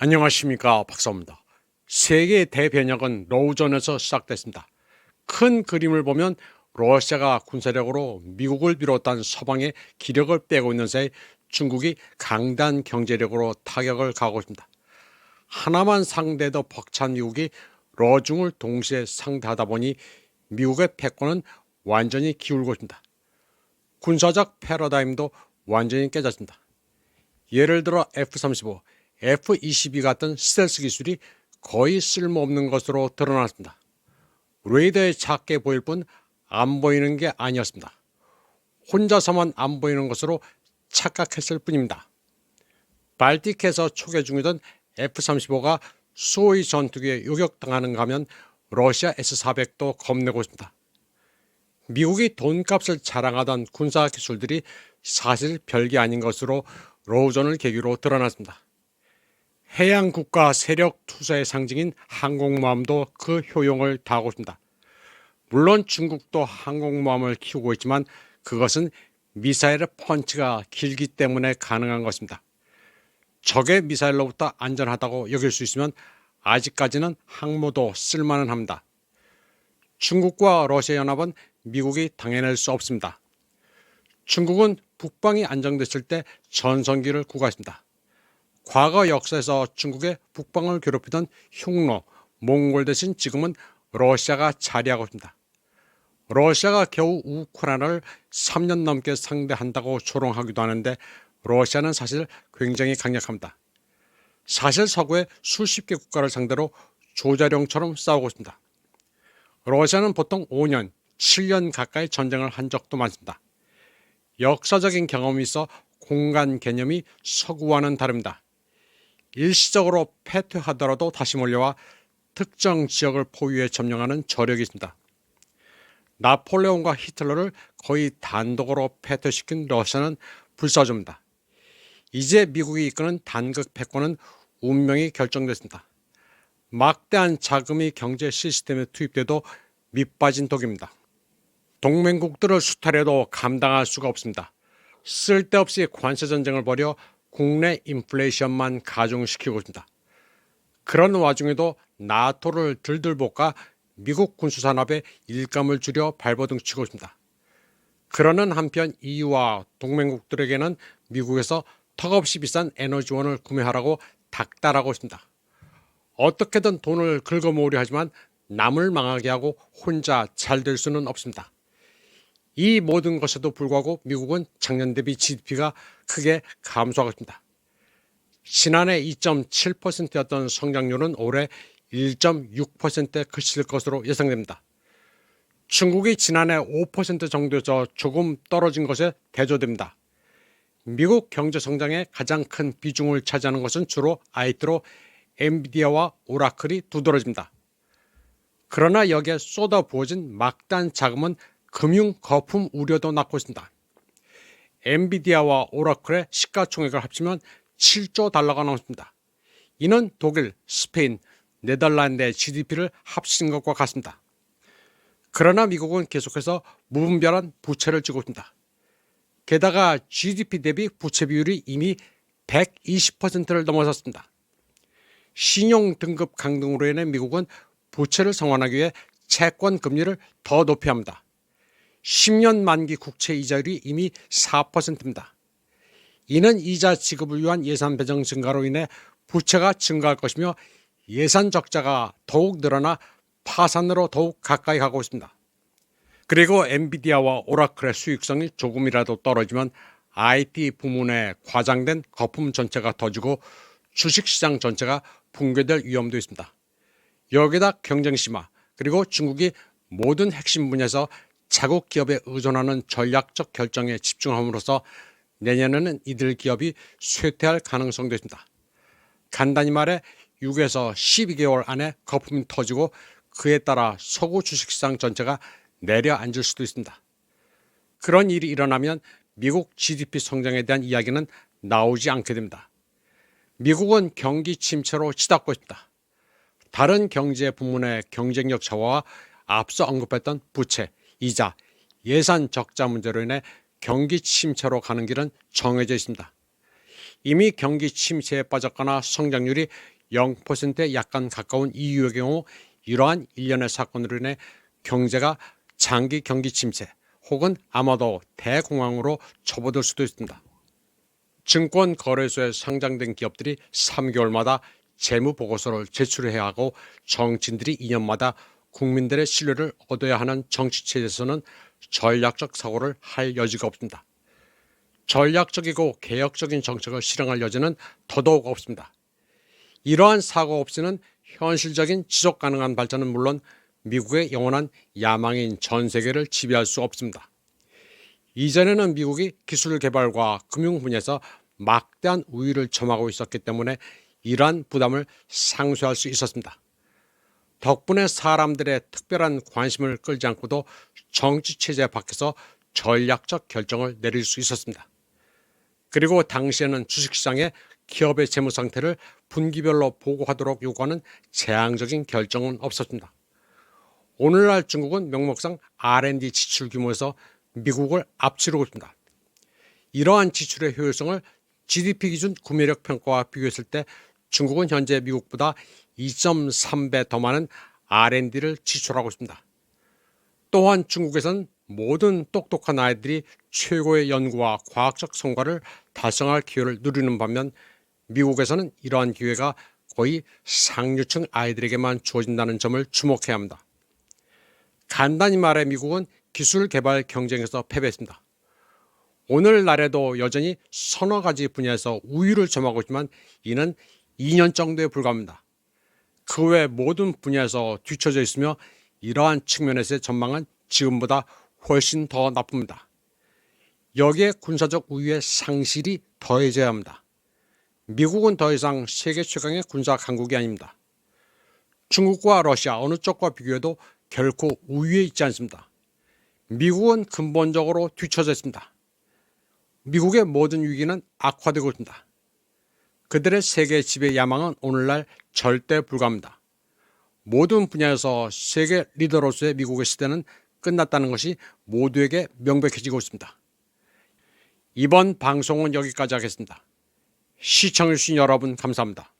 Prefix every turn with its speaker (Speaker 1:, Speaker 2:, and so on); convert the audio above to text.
Speaker 1: 안녕하십니까, 박사입니다. 세계의 대변혁은 로우전에서 시작됐습니다. 큰 그림을 보면 러시아가 군사력으로 미국을 비롯한 서방의 기력을 빼고 있는 사이 중국이 강단 경제력으로 타격을 가하고 있습니다. 하나만 상대도 벅찬 미국이 러중을 동시에 상대하다 보니 미국의 패권은 완전히 기울고 있습니다. 군사적 패러다임도 완전히 깨졌습니다. 예를 들어 F-35, F-22 같은 스텔스 기술이 거의 쓸모없는 것으로 드러났습니다. 레이더에 작게 보일 뿐 안 보이는 게 아니었습니다. 혼자서만 안 보이는 것으로 착각했을 뿐입니다. 발틱해서 초계 중이던 F-35가 수호의 전투기에 요격당하는가 하면 러시아 S-400도 겁내고 있습니다. 미국이 돈값을 자랑하던 군사 기술들이 사실 별게 아닌 것으로 로우전을 계기로 드러났습니다. 해양 국가 세력 투사의 상징인 항공모함도 그 효용을 다하고 있습니다. 물론 중국도 항공모함을 키우고 있지만 그것은 미사일의 펀치가 길기 때문에 가능한 것입니다. 적의 미사일로부터 안전하다고 여길 수 있으면 아직까지는 항모도 쓸만은 합니다. 중국과 러시아 연합은 미국이 당해낼 수 없습니다. 중국은 북방이 안정됐을 때 전성기를 구가했습니다. 과거 역사에서 중국의 북방을 괴롭히던 흉노, 몽골 대신 지금은 러시아가 자리하고 있습니다. 러시아가 겨우 우크라이나를 3년 넘게 상대한다고 조롱하기도 하는데 러시아는 사실 굉장히 강력합니다. 사실 서구의 수십 개 국가를 상대로 조자룡처럼 싸우고 있습니다. 러시아는 보통 5년, 7년 가까이 전쟁을 한 적도 많습니다. 역사적인 경험이 있어 공간 개념이 서구와는 다릅니다. 일시적으로 패퇴하더라도 다시 몰려와 특정 지역을 포위해 점령하는 저력이 있습니다. 나폴레옹과 히틀러를 거의 단독으로 패퇴시킨 러시아는 불사조입니다. 이제 미국이 이끄는 단극 패권은 운명이 결정됐습니다. 막대한 자금이 경제 시스템에 투입돼도 밑빠진 독입니다. 동맹국들을 수탈해도 감당할 수가 없습니다. 쓸데없이 관세 전쟁을 벌여 국내 인플레이션만 가중시키고 있습니다. 그런 와중에도 나토를 들들 볶아 미국 군수산업에 일감을 줄여 발버둥 치고 있습니다. 그러는 한편 EU와 동맹국들에게는 미국에서 턱없이 비싼 에너지원을 구매하라고 닥달하고 있습니다. 어떻게든 돈을 긁어모으려 하지만 남을 망하게 하고 혼자 잘 될 수는 없습니다. 이 모든 것에도 불구하고 미국은 작년 대비 GDP가 크게 감소하고 있습니다. 지난해 2.7%였던 성장률은 올해 1.6%에 그칠 것으로 예상됩니다. 중국이 지난해 5% 정도에서 조금 떨어진 것에 대조됩니다. 미국 경제 성장의 가장 큰 비중을 차지하는 것은 주로 IT로 엔비디아와 오라클이 두드러집니다. 그러나 여기에 쏟아부어진 막대한 자금은 금융 거품 우려도 낳고 있습니다. 엔비디아와 오라클의 시가총액을 합치면 7조 달러가 넘습니다. 이는 독일, 스페인, 네덜란드의 GDP를 합친 것과 같습니다. 그러나 미국은 계속해서 무분별한 부채를 지고 있습니다. 게다가 GDP 대비 부채 비율이 이미 120%를 넘어섰습니다. 신용 등급 강등으로 인해 미국은 부채를 상환하기 위해 채권 금리를 더 높여야 합니다. 10년 만기 국채 이자율이 이미 4%입니다. 이는 이자 지급을 위한 예산 배정 증가로 인해 부채가 증가할 것이며 예산 적자가 더욱 늘어나 파산으로 더욱 가까이 가고 있습니다. 그리고 엔비디아와 오라클의 수익성이 조금이라도 떨어지면 IT 부문의 과장된 거품 전체가 터지고 주식시장 전체가 붕괴될 위험도 있습니다. 여기다 경쟁 심화 그리고 중국이 모든 핵심 분야에서 자국 기업에 의존하는 전략적 결정에 집중함으로써 내년에는 이들 기업이 쇠퇴할 가능성도 있습니다. 간단히 말해 6에서 12개월 안에 거품이 터지고 그에 따라 서구 주식시장 전체가 내려앉을 수도 있습니다. 그런 일이 일어나면 미국 GDP 성장에 대한 이야기는 나오지 않게 됩니다. 미국은 경기 침체로 치닫고 있습니다. 다른 경제 부문의 경쟁력 저하와 앞서 언급했던 부채, 이자, 예산 적자 문제로 인해 경기 침체로 가는 길은 정해져 있습니다. 이미 경기 침체에 빠졌거나 성장률이 0%에 약간 가까운 EU의 경우 이러한 일련의 사건으로 인해 경제가 장기 경기 침체 혹은 아마도 대공황으로 접어들 수도 있습니다. 증권거래소에 상장된 기업들이 3개월마다 재무보고서를 제출해야 하고 정치인들이 2년마다 국민들의 신뢰를 얻어야 하는 정치체제에서는 전략적 사고를 할 여지가 없습니다. 전략적이고 개혁적인 정책을 실행할 여지는 더더욱 없습니다. 이러한 사고 없이는 현실적인 지속 가능한 발전은 물론 미국의 영원한 야망인 전 세계를 지배할 수 없습니다. 이전에는 미국이 기술 개발과 금융 분야에서 막대한 우위를 점하고 있었기 때문에 이러한 부담을 상쇄할 수 있었습니다. 덕분에 사람들의 특별한 관심을 끌지 않고도 정치 체제 밖에서 전략적 결정을 내릴 수 있었습니다. 그리고 당시에는 주식시장에 기업의 재무 상태를 분기별로 보고하도록 요구하는 재앙적인 결정은 없었습니다. 오늘날 중국은 명목상 R&D 지출 규모에서 미국을 앞지르고 있습니다. 이러한 지출의 효율성을 GDP 기준 구매력 평가와 비교했을 때 중국은 현재 미국보다 2.3배 더 많은 R&D를 지출하고 있습니다. 또한 중국에서는 모든 똑똑한 아이들이 최고의 연구와 과학적 성과를 달성할 기회를 누리는 반면 미국에서는 이러한 기회가 거의 상류층 아이들에게만 주어진다는 점을 주목해야 합니다. 간단히 말해 미국은 기술 개발 경쟁에서 패배했습니다. 오늘날에도 여전히 서너 가지 분야에서 우위를 점하고 있지만 이는 2년 정도에 불과합니다. 그 외 모든 분야에서 뒤처져 있으며 이러한 측면에서의 전망은 지금보다 훨씬 더 나쁩니다. 여기에 군사적 우위의 상실이 더해져야 합니다. 미국은 더 이상 세계 최강의 군사 강국이 아닙니다. 중국과 러시아 어느 쪽과 비교해도 결코 우위에 있지 않습니다. 미국은 근본적으로 뒤처져 있습니다. 미국의 모든 위기는 악화되고 있습니다. 그들의 세계 지배 야망은 오늘날 절대 불가합니다. 모든 분야에서 세계 리더로서의 미국의 시대는 끝났다는 것이 모두에게 명백해지고 있습니다. 이번 방송은 여기까지 하겠습니다. 시청해주신 여러분 감사합니다.